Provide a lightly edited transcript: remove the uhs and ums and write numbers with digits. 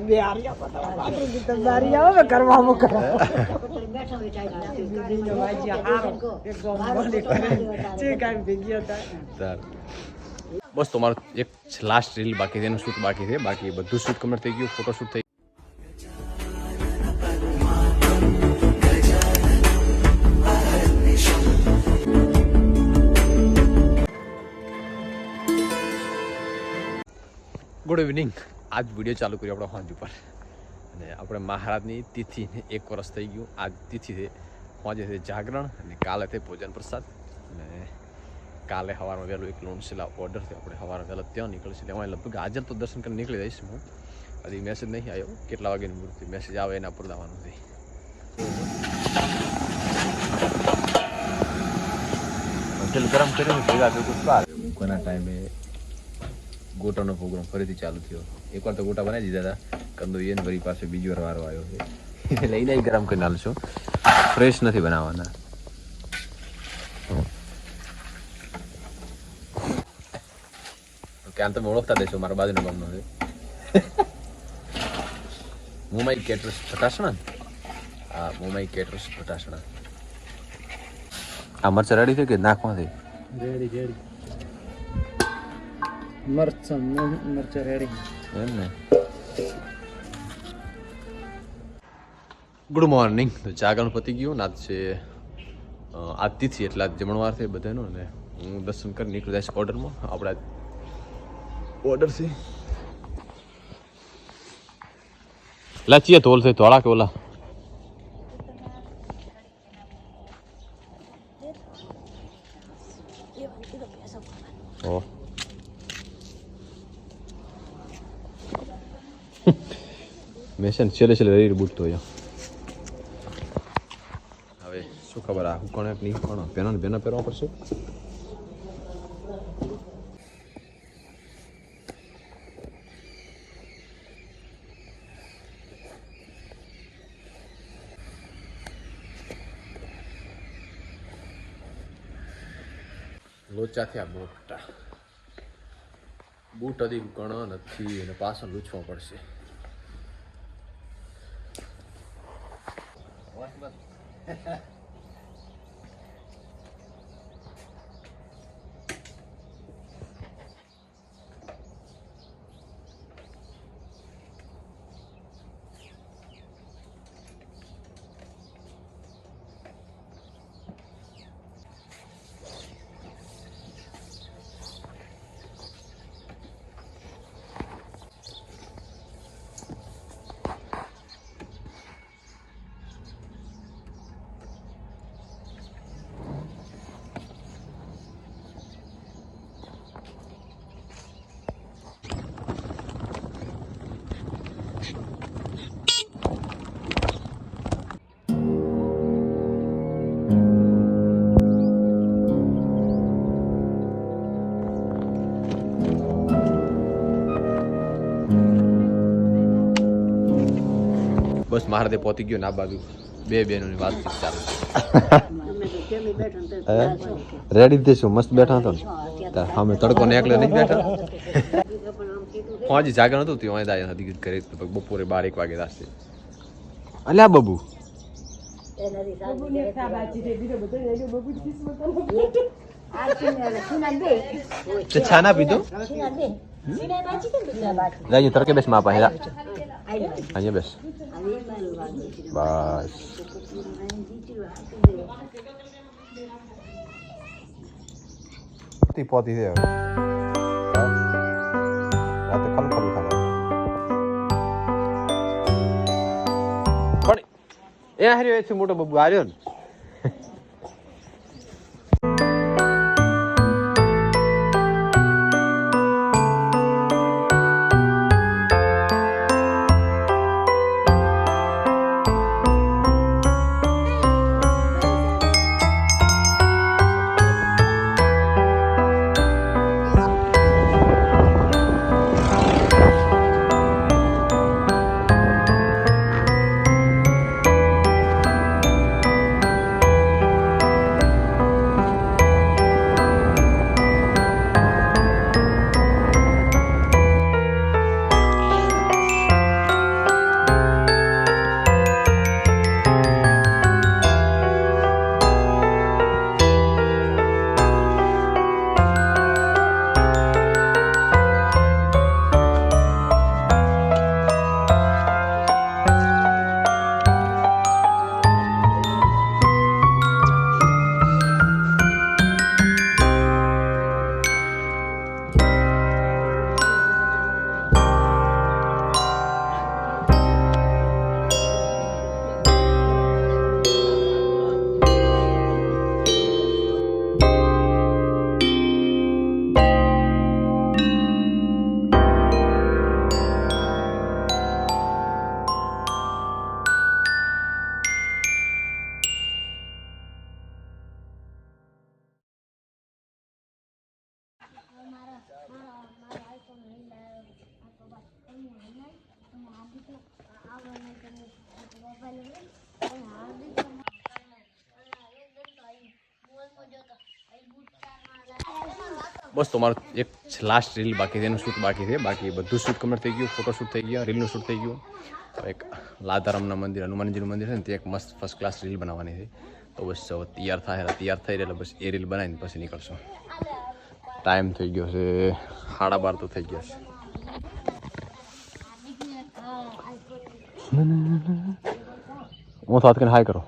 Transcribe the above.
બે આર્યા પતરા પાતરું કી તમે બારી આવો ને કરવા મો કરો બેઠા બેઠા બીજો વાજી હારો એક ગોમ બોલી જે કાઈ ભેગી હતા તાર બસ તમારો એક લાસ્ટ રીલ બાકી છે એનું શૂટ બાકી છે બાકી બધું શૂટ કમ્પ્લીટ થઈ ગયું ફોટો શૂટ થઈ ગુડ ઇવનિંગ આજ વિડીયો ચાલુ કર્યો આપણે હોંજ ઉપર અને આપણે મહારાજની તિથિને 1 વર્ષ થઈ ગયું આજ તિથિ છે હોંજે છે જાગરણ અને કાલે છે ભોજન પ્રસાદ અને કાલે સવારમાં વહેલું એક લોણશીલા ઓર્ડર થયો આપણે સવારમાં વહેલા ત્યાં નીકળીશું એટલે હું લગભગ હાજર તો દર્શન કરીને નીકળી જઈશ હું હજી મેસેજ નહીં આવ્યો કેટલા વાગ્યાની મૂર્તિ મેસેજ આવે એના પર દાવાનું છે ગરમ કર્યું ભેગા ભેગું કોના ટાઈમે ગોટાનો પ્રોગ્રામ ફરીથી ચાલુ થયો એકવાર તો ગોટા બનાવી દીધા હતા કંદો એને વળી પાસે બીજી વાર વારો આવ્યો છે લઈને ગરમ કરીને હાલશું ફ્રેશ નથી બનાવવાના ક્યાં તમે ઓળખતા દેશો મારા બાજુનો ગામનો છે મુંબઈ કેટરસ ફટાસણા હા મુંબઈ કેટરસ ફટાસણા આ મરચા રેડી થઈ કે નાખવાથી રેડી મરચા રેડી એમ ને ગુડ મોર્નિંગ તો જાગરણ પતી ગયું નાથ છે આ તિથિ એટલે આજ જમણવાર છે બધાનો ને હું દર્શન કરી નીકળી જઈશ ઓર્ડરમાં આપણા ઓર્ડર છે લાચીએ તોલ છે ધોળા કે ઓલા ઓ મેં છે ને છેલ્લે રેડી બૂટતો હોય હવે શું ખબર આ હું કોને નહીં પણ પેનો ને બેનો પહેરવા પડશે લોચા થયા મોટા બૂટ હજી ઘણા નથી અને પાછળ લૂછવા પડશે બસ મહારાજે પહોંચી ગયો ના બાજુ બે બહેનોની વાતચીત ચાલુ રેડી દેશું મસ્ત બેઠા હતો ને અમે તડકો ને એકલે નહીં બેઠા હજી જાગરણ હતું ત્યાં દાયા હતી ઘરે બપોરે 12-1 વાગે દાશે અલ્યા બબુ છા ના પીધો જાય તડકે બેસ માં પાસે અહીંયા બેસ બસ પોતી છે રાતે ખલું ખલું ખાવા પણ એ હાર્યો છે મોટો બબુ હાર્યો ને બસ તો મારું એક લાસ્ટ રીલ બાકી છે, એનું શૂટ બાકી છે. બાકી બધું શૂટ કમ્પ્લીટ થઈ ગયું, ફોટો શૂટ થઈ ગયા, રીલનું શૂટ થઈ ગયું. એક લાધારામના મંદિર, હનુમાનજીનું મંદિર છે ને, તે એક મસ્ત ફર્સ્ટ ક્લાસ રીલ બનાવવાની છે. તો બસ હવે તૈયાર થાય, તૈયાર થઈ એટલે બસ એ રીલ બનાવીને પછી નીકળશું. ટાઈમ થઈ ગયો છે 12:30 તો થઈ ગયા છે. હું સાથે હાય કરો.